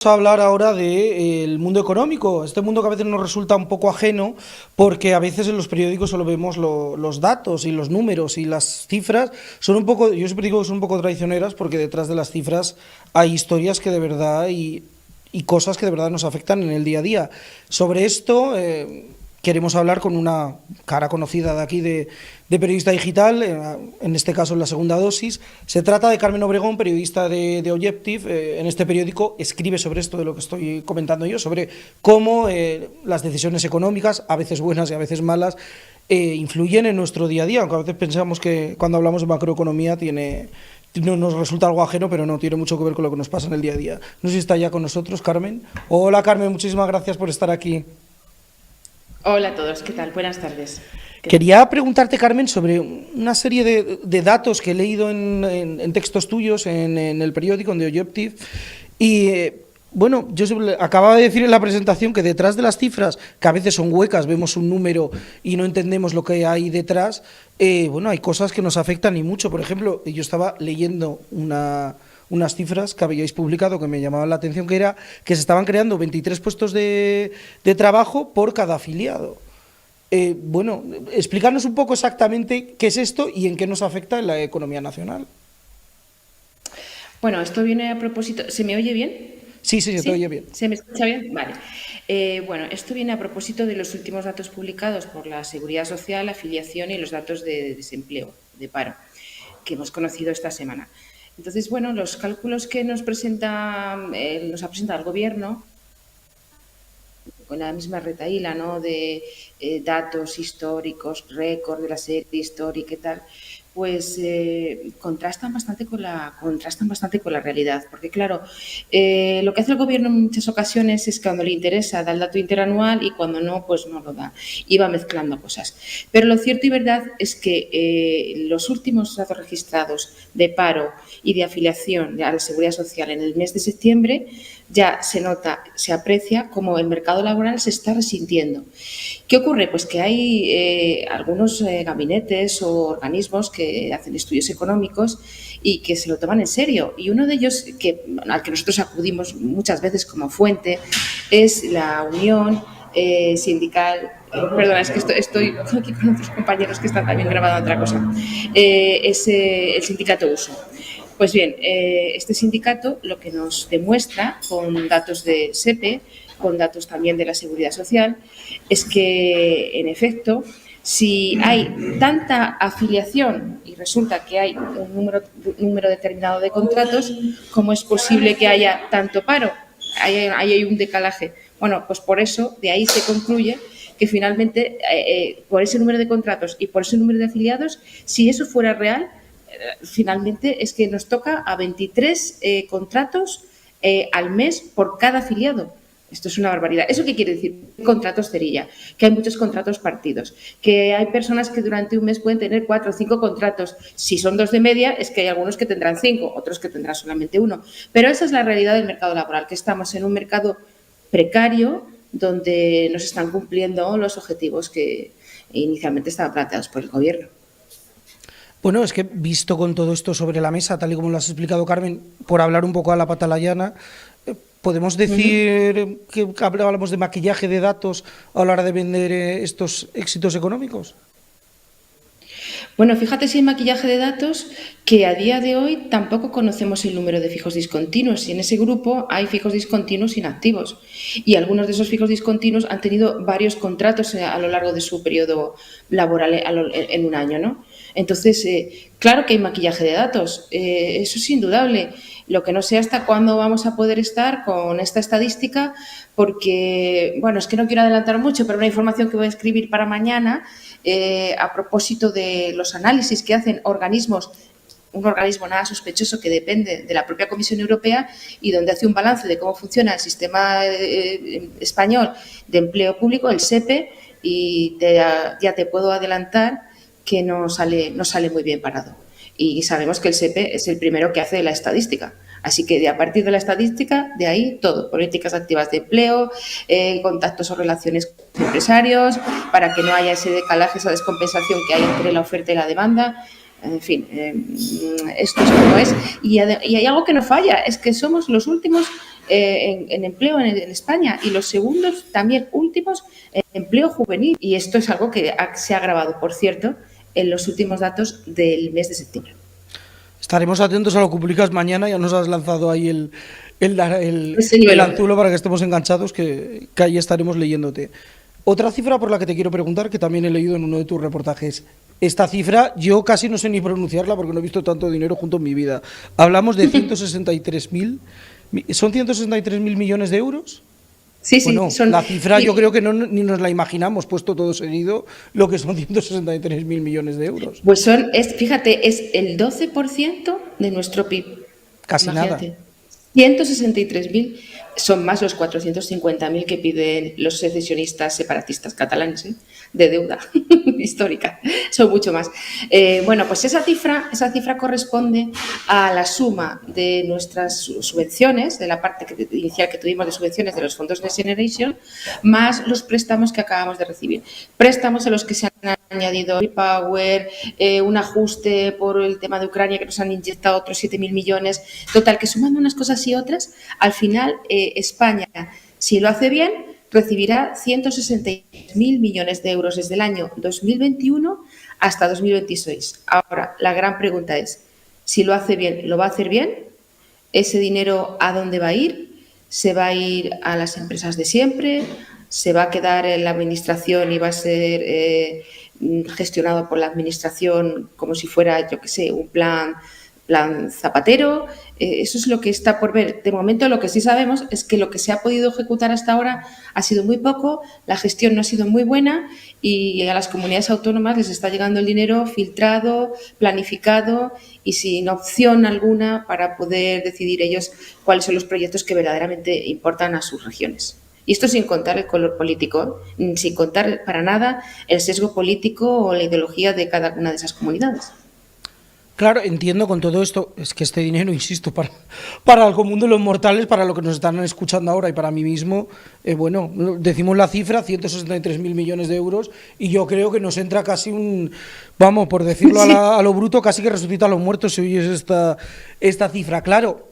A hablar ahora del mundo económico, este mundo que a veces nos resulta un poco ajeno, porque a veces en los periódicos solo vemos los datos y los números y las cifras son un poco, yo siempre digo que son un poco traicioneras, porque detrás de las cifras hay historias que de verdad y cosas que de verdad nos afectan en el día a día. Sobre esto queremos hablar con una cara conocida de aquí de periodista digital, en este caso en la segunda dosis. Se trata de Carmen Obregón, periodista de Objective. En este periódico escribe sobre esto de lo que estoy comentando yo, sobre cómo las decisiones económicas, a veces buenas y a veces malas, influyen en nuestro día a día, aunque a veces pensamos que cuando hablamos de macroeconomía no nos resulta algo ajeno, pero no, tiene mucho que ver con lo que nos pasa en el día a día. No sé si está ya con nosotros, Carmen. Hola, Carmen, muchísimas gracias por estar aquí. Hola a todos, ¿qué tal? Buenas tardes. ¿Qué tal? Quería preguntarte, Carmen, sobre una serie de datos que he leído en textos tuyos en el periódico, en The Objective, y bueno, acababa de decir en la presentación que detrás de las cifras, que a veces son huecas, vemos un número y no entendemos lo que hay detrás, bueno, hay cosas que nos afectan y mucho. Por ejemplo, yo estaba leyendo unas cifras que habíais publicado que me llamaban la atención, que era que se estaban creando 23 puestos de trabajo por cada afiliado. Bueno, explícanos un poco exactamente qué es esto y en qué nos afecta en la economía nacional. Bueno, esto viene a propósito. ¿Se me oye bien? Sí, sí, se te oye ¿Sí? bien. ¿Se me escucha bien? Vale. Bueno, esto viene a propósito de los últimos datos publicados por la Seguridad Social, afiliación y los datos de desempleo, de paro, que hemos conocido esta semana. Entonces, bueno, los cálculos que nos ha presentado el Gobierno, con la misma retahíla, ¿no?, de datos históricos, récord de la serie histórica y tal, pues contrastan bastante con la realidad. Porque, claro, lo que hace el Gobierno en muchas ocasiones es que cuando le interesa da el dato interanual y cuando no, pues no lo da. Y va mezclando cosas. Pero lo cierto y verdad es que los últimos datos registrados de paro y de afiliación a la Seguridad Social en el mes de septiembre ya se nota, se aprecia cómo el mercado laboral se está resintiendo. ¿Qué ocurre? Pues que hay algunos gabinetes o organismos que hacen estudios económicos y que se lo toman en serio. Y uno de ellos, al que nosotros acudimos muchas veces como fuente, es la Unión Sindical. Perdona, es que estoy aquí con otros compañeros que están también grabando otra cosa. Es el sindicato USO. Pues bien, este sindicato lo que nos demuestra con datos de SEPE, con datos también de la Seguridad Social, es que, en efecto, si hay tanta afiliación y resulta que hay un número determinado de contratos, ¿cómo es posible que haya tanto paro? Ahí hay un decalaje. Bueno, pues por eso, de ahí se concluye que finalmente, por ese número de contratos y por ese número de afiliados, si eso fuera real, finalmente es que nos toca a 23 contratos al mes por cada afiliado. Esto es una barbaridad. ¿Eso qué quiere decir? Contratos cerilla, que hay muchos contratos partidos, que hay personas que durante un mes pueden tener 4 o 5 contratos. Si son 2 de media, es que hay algunos que tendrán 5, otros que tendrán solamente 1. Pero esa es la realidad del mercado laboral, que estamos en un mercado precario donde no se están cumpliendo los objetivos que inicialmente estaban planteados por el Gobierno. Bueno, es que visto con todo esto sobre la mesa, tal y como lo has explicado, Carmen, por hablar un poco a la pata la llana, podemos decir que hablamos de maquillaje de datos a la hora de vender estos éxitos económicos. Bueno, fíjate si hay maquillaje de datos que a día de hoy tampoco conocemos el número de fijos discontinuos y en ese grupo hay fijos discontinuos inactivos y algunos de esos fijos discontinuos han tenido varios contratos a lo largo de su periodo laboral en un año, ¿no? Entonces, claro que hay maquillaje de datos, eso es indudable. Lo que no sé hasta cuándo vamos a poder estar con esta estadística porque, bueno, es que no quiero adelantar mucho, pero una información que voy a escribir para mañana a propósito de los análisis que hacen un organismo nada sospechoso que depende de la propia Comisión Europea y donde hace un balance de cómo funciona el sistema español de empleo público, el SEPE, y ya te puedo adelantar que no sale muy bien parado. Y sabemos que el SEPE es el primero que hace la estadística. Así que a partir de la estadística, de ahí todo, políticas activas de empleo, contactos o relaciones con empresarios, para que no haya ese decalaje, esa descompensación que hay entre la oferta y la demanda. En fin, esto es como es. Y hay algo que no falla, es que somos los últimos en empleo en España y los segundos, también últimos, en empleo juvenil. Y esto es algo que se ha agravado, por cierto, en los últimos datos del mes de septiembre. Estaremos atentos a lo que publicas mañana, ya nos has lanzado ahí Ese el nivel. anzuelo para que estemos enganchados, que ahí estaremos leyéndote. Otra cifra por la que te quiero preguntar, que también he leído en uno de tus reportajes. Esta cifra yo casi no sé ni pronunciarla porque no he visto tanto dinero junto en mi vida. Hablamos de 163.000, ¿son 163.000 millones de euros? Sí, sí, Bueno, son... la cifra yo creo que ni nos la imaginamos, puesto todo seguido, lo que son 163.000 millones de euros. Pues fíjate, es el 12% de nuestro PIB. Casi nada. Imagínate. 163.000 son más los 450.000 que piden los secesionistas separatistas catalanes, de deuda histórica. Son mucho más. Bueno, pues esa cifra corresponde a la suma de nuestras subvenciones, de la parte inicial que tuvimos de subvenciones de los fondos Next Generation, más los préstamos que acabamos de recibir. Préstamos a los que se han añadido Repower, un ajuste por el tema de Ucrania que nos han inyectado otros 7.000 millones. Total, que sumando unas cosas y otras, al final España, si lo hace bien, recibirá 163.000 millones de euros desde el año 2021 hasta 2026. Ahora, la gran pregunta es, si lo hace bien, ¿lo va a hacer bien? ¿Ese dinero a dónde va a ir? ¿Se va a ir a las empresas de siempre? ¿Se va a quedar en la administración y va a ser gestionado por la administración como si fuera, yo qué sé, un plan Zapatero? Eso es lo que está por ver. De momento, lo que sí sabemos es que lo que se ha podido ejecutar hasta ahora ha sido muy poco, la gestión no ha sido muy buena y a las comunidades autónomas les está llegando el dinero filtrado, planificado y sin opción alguna para poder decidir ellos cuáles son los proyectos que verdaderamente importan a sus regiones. Y esto sin contar el color político, sin contar para nada el sesgo político o la ideología de cada una de esas comunidades. Claro, entiendo con todo esto, es que este dinero, insisto, para el común de los mortales, para lo que nos están escuchando ahora y para mí mismo, bueno, decimos la cifra, 163.000 millones de euros, y yo creo que nos entra casi vamos, por decirlo Sí. a lo bruto, casi que resucita a los muertos si oyes esta cifra. Claro,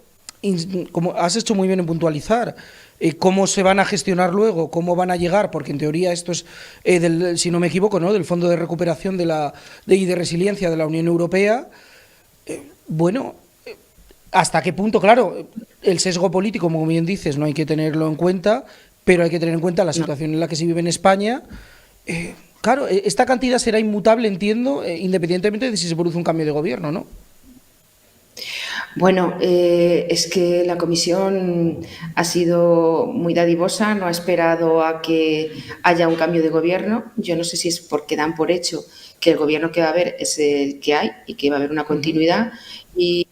como has hecho muy bien en puntualizar, cómo se van a gestionar luego, cómo van a llegar, porque en teoría esto es, si no me equivoco, ¿no?, del Fondo de Recuperación y de Resiliencia de la Unión Europea. Bueno, ¿hasta qué punto? Claro, el sesgo político, como bien dices, no hay que tenerlo en cuenta, pero hay que tener en cuenta la situación en la que se vive en España. Claro, esta cantidad será inmutable, entiendo, independientemente de si se produce un cambio de gobierno, ¿no? Bueno, es que la comisión ha sido muy dadivosa, no ha esperado a que haya un cambio de gobierno. Yo no sé si es porque dan por hecho que el gobierno que va a haber es el que hay y que va a haber una continuidad, y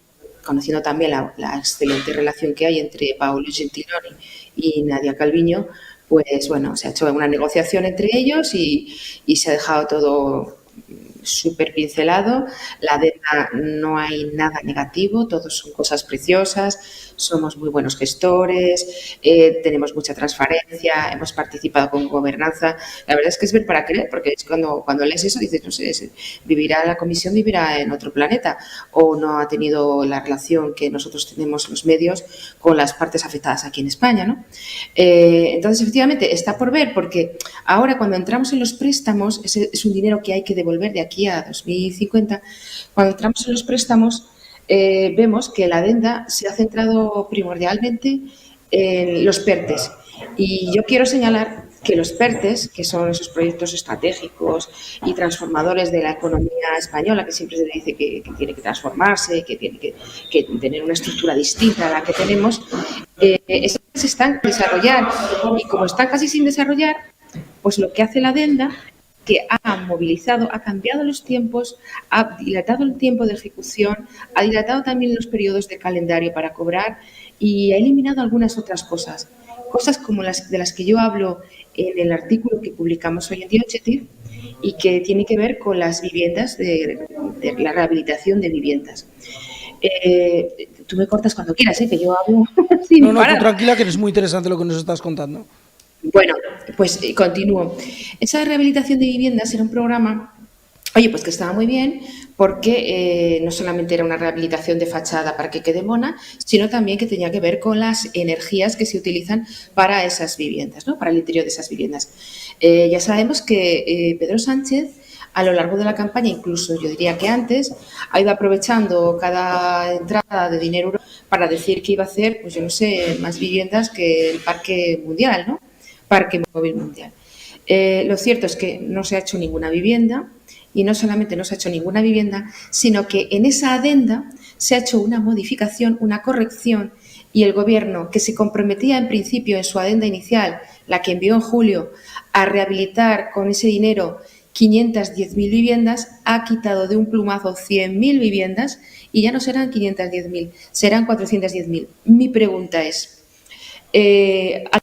conociendo también la excelente relación que hay entre Paolo Gentiloni y Nadia Calviño, pues bueno, se ha hecho una negociación entre ellos y se ha dejado todo súper pincelado. La deuda no hay nada negativo, todo son cosas preciosas, somos muy buenos gestores, tenemos mucha transparencia, hemos participado con gobernanza. La verdad es que es ver para creer, porque es cuando lees eso dices, no sé, la comisión vivirá en otro planeta o no ha tenido la relación que nosotros tenemos los medios con las partes afectadas aquí en España, ¿no? Entonces, efectivamente, está por ver, porque ahora cuando entramos en los préstamos, es un dinero que hay que devolver de aquí a 2050, cuando entramos en los préstamos vemos que la adenda se ha centrado primordialmente en los PERTES. Y yo quiero señalar que los PERTES, que son esos proyectos estratégicos y transformadores de la economía española, que siempre se dice que tiene que transformarse, que tiene que tener una estructura distinta a la que tenemos, se están desarrollar. Y como están casi sin desarrollar, pues lo que hace la adenda, que ha movilizado, ha cambiado los tiempos, ha dilatado el tiempo de ejecución, ha dilatado también los periodos de calendario para cobrar y ha eliminado algunas otras cosas. Cosas como las de las que yo hablo en el artículo que publicamos hoy en The Objective y que tiene que ver con las viviendas, de la rehabilitación de viviendas. Tú me cortas cuando quieras, que yo hablo sin No, parar. tú tranquila, que es muy interesante lo que nos estás contando. Bueno, pues continúo. Esa rehabilitación de viviendas era un programa Oye, pues que estaba muy bien porque no solamente era una rehabilitación de fachada para que quede mona, sino también que tenía que ver con las energías que se utilizan para esas viviendas, ¿no? Para el interior de esas viviendas. Ya sabemos que Pedro Sánchez, a lo largo de la campaña, incluso yo diría que antes, ha ido aprovechando cada entrada de dinero para decir que iba a hacer, pues yo no sé, más viviendas que el Parque Mundial, ¿no? Parque Móvil Mundial. Lo cierto es que no se ha hecho ninguna vivienda, y no solamente no se ha hecho ninguna vivienda, sino que en esa adenda se ha hecho una modificación, una corrección, y el Gobierno, que se comprometía en principio en su adenda inicial, la que envió en julio, a rehabilitar con ese dinero 510.000 viviendas, ha quitado de un plumazo 100.000 viviendas y ya no serán 510.000, serán 410.000. Mi pregunta es,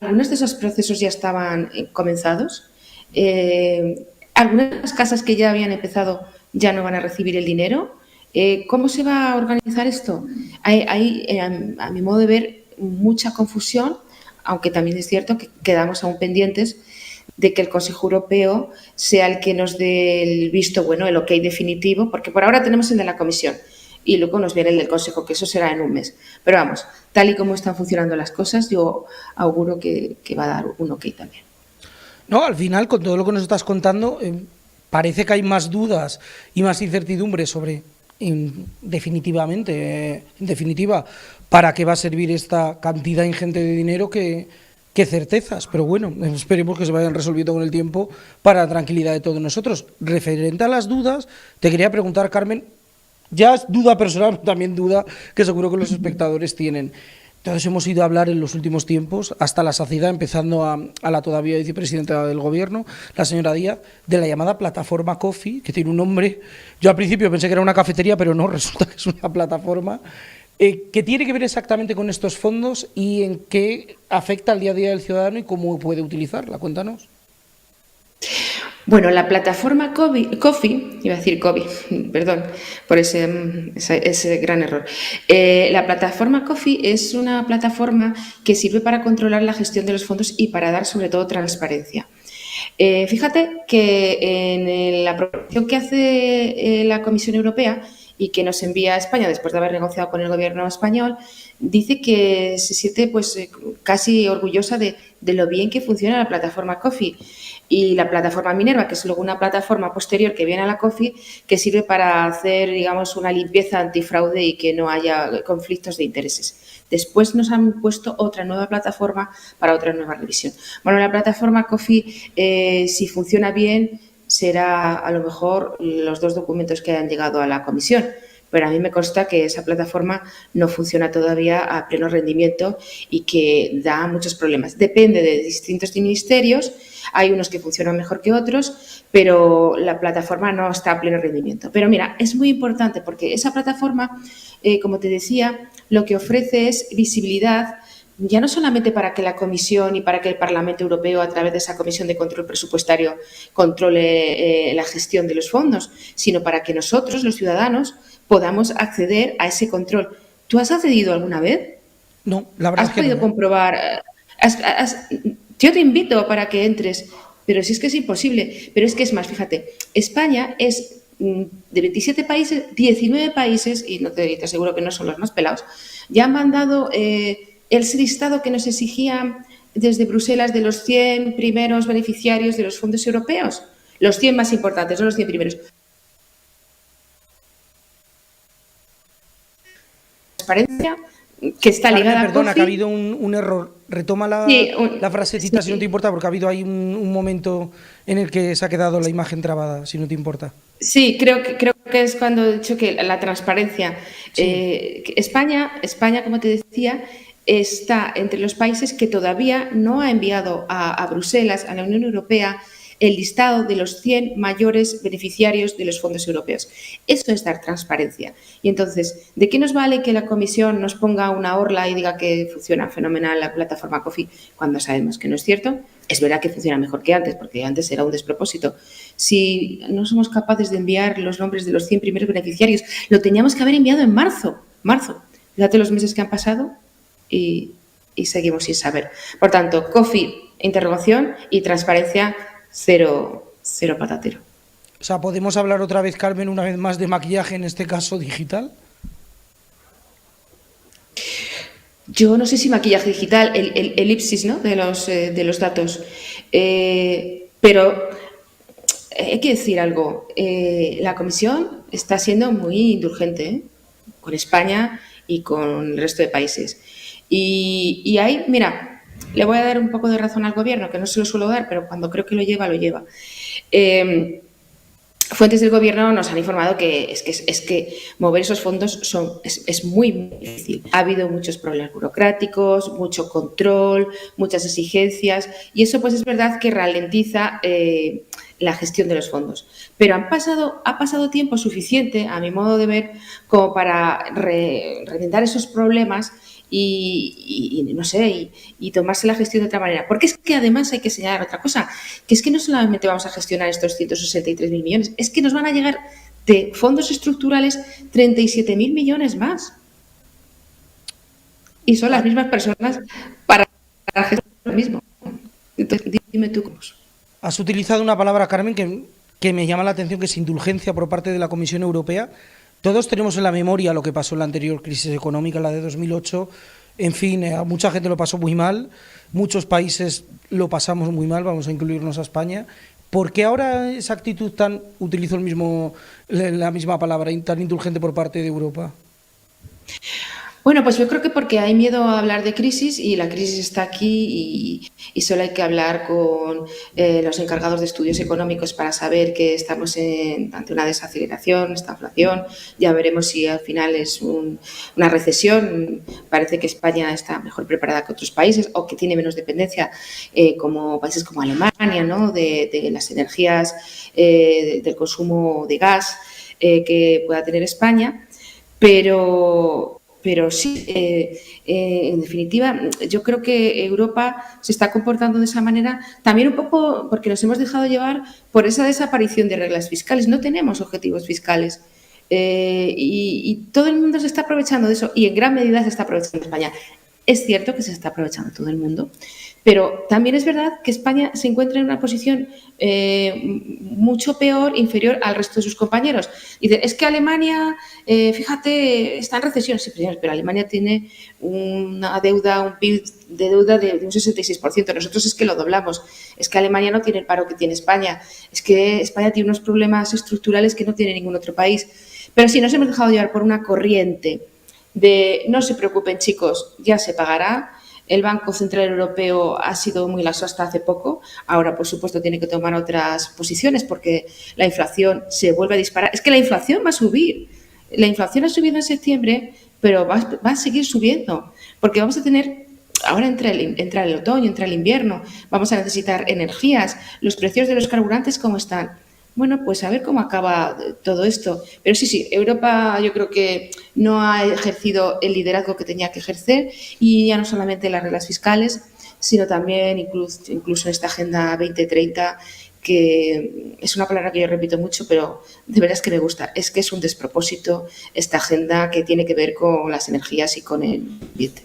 ¿algunos de esos procesos ya estaban comenzados? Algunas casas que ya habían empezado ya no van a recibir el dinero. ¿Cómo se va a organizar esto? Hay a mi modo de ver, mucha confusión, aunque también es cierto que quedamos aún pendientes de que el Consejo Europeo sea el que nos dé el visto bueno, el ok definitivo, porque por ahora tenemos el de la Comisión y luego nos viene el del Consejo, que eso será en un mes. Pero vamos, tal y como están funcionando las cosas, yo auguro que va a dar un ok también. No, al final, con todo lo que nos estás contando, parece que hay más dudas y más incertidumbres sobre, en definitiva, para qué va a servir esta cantidad ingente de dinero que certezas. Pero bueno, esperemos que se vayan resolviendo con el tiempo para la tranquilidad de todos nosotros. Referente a las dudas, te quería preguntar, Carmen, ya es duda personal, también duda que seguro que los espectadores tienen. Entonces hemos ido a hablar en los últimos tiempos, hasta la saciedad, empezando a la todavía vicepresidenta del Gobierno, la señora Díaz, de la llamada plataforma Coffee, que tiene un nombre. Yo al principio pensé que era una cafetería, pero no, resulta que es una plataforma. ¿Qué tiene que ver exactamente con estos fondos y en qué afecta al día a día del ciudadano y cómo puede utilizarla? Cuéntanos. Bueno, la plataforma Coffee, iba a decir COVID, perdón por ese gran error. La plataforma Coffee es una plataforma que sirve para controlar la gestión de los fondos y para dar sobre todo transparencia. Fíjate que en la proposición que hace la Comisión Europea y que nos envía a España después de haber negociado con el Gobierno español, dice que se siente pues casi orgullosa de lo bien que funciona la plataforma Coffee. Y la plataforma Minerva, que es luego una plataforma posterior que viene a la Coffee, que sirve para hacer, digamos, una limpieza antifraude y que no haya conflictos de intereses. Después nos han puesto otra nueva plataforma para otra nueva revisión. Bueno, la plataforma Coffee, si funciona bien, será a lo mejor los dos documentos que han llegado a la comisión, pero a mí me consta que esa plataforma no funciona todavía a pleno rendimiento y que da muchos problemas. Depende de distintos ministerios, hay unos que funcionan mejor que otros, pero la plataforma no está a pleno rendimiento. Pero mira, es muy importante porque esa plataforma, como te decía, lo que ofrece es visibilidad, ya no solamente para que la Comisión y para que el Parlamento Europeo, a través de esa Comisión de Control Presupuestario, controle la gestión de los fondos, sino para que nosotros, los ciudadanos, podamos acceder a ese control. ¿Tú has accedido alguna vez? No, la verdad ¿Has es que podido no. comprobar? Yo te invito para que entres, pero si es que es imposible. Pero es que es más, fíjate, España es de 27 países, 19 países, y no te aseguro que no son los más pelados, ya han mandado el listado que nos exigía desde Bruselas de los 100 primeros beneficiarios de los fondos europeos. Los 100 más importantes, no los 100 primeros. Transparencia que está Carmen, ligada a perdona, que ha COFI. habido un error. Retoma Sí, la frasecita si no te sí, importa, porque ha habido ahí un momento en el que se ha quedado la imagen trabada, si no te importa. sí, creo que es cuando he dicho que la transparencia. Sí. España, como te decía, está entre los países que todavía no ha enviado a Bruselas, a la Unión Europea, el listado de los 100 mayores beneficiarios de los fondos europeos. Eso es dar transparencia. Y entonces, ¿de qué nos vale que la Comisión nos ponga una orla y diga que funciona fenomenal la plataforma Coffee cuando sabemos que no es cierto? Es verdad que funciona mejor que antes, porque antes era un despropósito. Si no somos capaces de enviar los nombres de los 100 primeros beneficiarios, lo teníamos que haber enviado en marzo. Fíjate los meses que han pasado y seguimos sin saber. Por tanto, Coffee, interrogación, y transparencia, cero patatero. O sea, ¿podemos hablar otra vez, Carmen, una vez más de maquillaje, en este caso digital? Yo no sé si maquillaje digital, el elipsis, ¿no? De los datos. Pero hay que decir algo. La Comisión está siendo muy indulgente, ¿eh? Con España y con el resto de países. Y ahí, mira, le voy a dar un poco de razón al gobierno, que no se lo suelo dar, pero cuando creo que lo lleva, lo lleva. Fuentes del gobierno nos han informado que es que mover esos fondos es muy difícil. Ha habido muchos problemas burocráticos, mucho control, muchas exigencias y eso pues es verdad que ralentiza la gestión de los fondos. Pero ha pasado tiempo suficiente, a mi modo de ver, como para reventar esos problemas y no sé, y tomarse la gestión de otra manera. Porque es que además hay que señalar otra cosa, que es que no solamente vamos a gestionar estos 163.000 millones, es que nos van a llegar de fondos estructurales 37.000 millones más. Y son las mismas personas para gestionar lo mismo. Entonces, dime tú cómo. Has utilizado una palabra, Carmen, que me llama la atención, que es indulgencia por parte de la Comisión Europea. Todos tenemos en la memoria lo que pasó en la anterior crisis económica, la de 2008. En fin, a mucha gente lo pasó muy mal, muchos países lo pasamos muy mal, vamos a incluirnos a España. ¿Por qué ahora esa actitud tan, utilizo la misma palabra, tan indulgente por parte de Europa? Bueno, pues yo creo que porque hay miedo a hablar de crisis y la crisis está aquí y solo hay que hablar con los encargados de estudios económicos para saber que estamos ante una desaceleración, esta inflación. Ya veremos si al final es una recesión. Parece que España está mejor preparada que otros países o que tiene menos dependencia, como países como Alemania, ¿no? de las energías, del consumo de gas que pueda tener España. Pero sí, en definitiva, yo creo que Europa se está comportando de esa manera también un poco porque nos hemos dejado llevar por esa desaparición de reglas fiscales. No tenemos objetivos fiscales y todo el mundo se está aprovechando de eso y en gran medida se está aprovechando España. Es cierto que se está aprovechando todo el mundo, pero también es verdad que España se encuentra en una posición mucho peor, inferior al resto de sus compañeros. Dicen, es que Alemania, fíjate, está en recesión. Sí, pero Alemania tiene una deuda, un PIB de deuda de un 66%. Nosotros es que lo doblamos. Es que Alemania no tiene el paro que tiene España. Es que España tiene unos problemas estructurales que no tiene ningún otro país. Pero sí, nos hemos dejado llevar por una corriente de no se preocupen chicos, ya se pagará. El Banco Central Europeo ha sido muy laxo hasta hace poco. Ahora, por supuesto, tiene que tomar otras posiciones porque la inflación se vuelve a disparar. Es que la inflación va a subir. La inflación ha subido en septiembre, pero va a seguir subiendo porque vamos a tener... Ahora entra el otoño, entra el invierno, vamos a necesitar energías. Los precios de los carburantes, ¿cómo están? Bueno, pues a ver cómo acaba todo esto. Pero sí, Europa yo creo que no ha ejercido el liderazgo que tenía que ejercer y ya no solamente las reglas fiscales, sino también incluso en esta Agenda 2030, que es una palabra que yo repito mucho, pero de verdad es que me gusta. Es que es un despropósito esta agenda que tiene que ver con las energías y con el ambiente.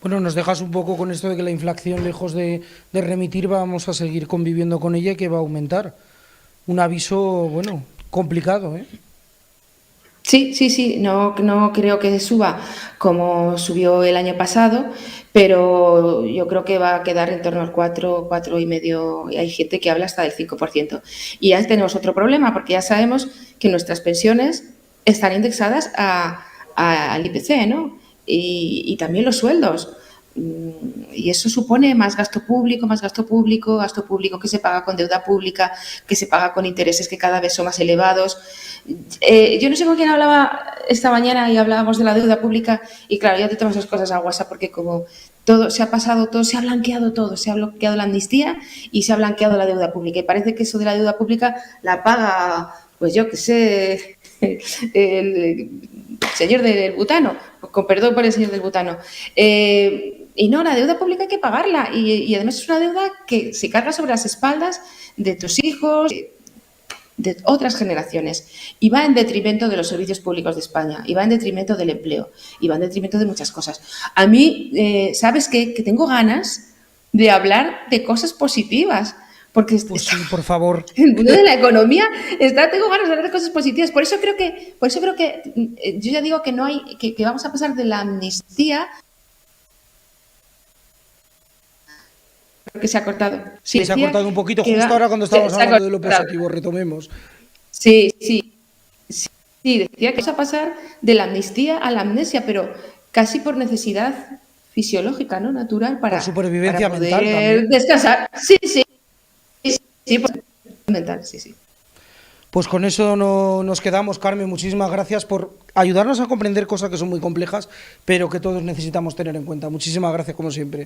Bueno, nos dejas un poco con esto de que la inflación, lejos de remitir, vamos a seguir conviviendo con ella y que va a aumentar. Un aviso, bueno, complicado, ¿eh? Sí, no creo que suba como subió el año pasado, pero yo creo que va a quedar en torno al 4,5%, y hay gente que habla hasta del 5%. Y ya tenemos otro problema, porque ya sabemos que nuestras pensiones están indexadas al IPC, ¿no? Y también los sueldos. Y eso supone más gasto público, gasto público que se paga con deuda pública, que se paga con intereses que cada vez son más elevados. Yo no sé con quién hablaba esta mañana y hablábamos de la deuda pública y claro, ya te tomas las cosas a WhatsApp porque como todo se ha pasado, todo se ha blanqueado todo, se ha bloqueado la amnistía y se ha blanqueado la deuda pública y parece que eso de la deuda pública la paga, pues yo qué sé, el señor del butano, con perdón por el señor del butano. Y no, la deuda pública hay que pagarla y además es una deuda que se carga sobre las espaldas de tus hijos, de otras generaciones y va en detrimento de los servicios públicos de España y va en detrimento del empleo y va en detrimento de muchas cosas. A mí, ¿sabes qué? Que tengo ganas de hablar de cosas positivas Porque Pues sí, por favor. el mundo de la economía tengo ganas de hablar de cosas positivas. Por eso creo que yo ya digo que no hay, que vamos a pasar de la amnistía. Que se ha cortado. Sí, se ha cortado un poquito justo ahora cuando estábamos hablando de lo positivo, retomemos. Sí, sí, sí, decía que vamos a pasar de la amnistía a la amnesia, pero casi por necesidad fisiológica, ¿no? Natural, Por supervivencia para mental poder también. descansar. Sí, sí, sí, sí, por mental, sí, sí. Pues con eso no, nos quedamos, Carmen. Muchísimas gracias por ayudarnos a comprender cosas que son muy complejas, pero que todos necesitamos tener en cuenta. Muchísimas gracias, como siempre.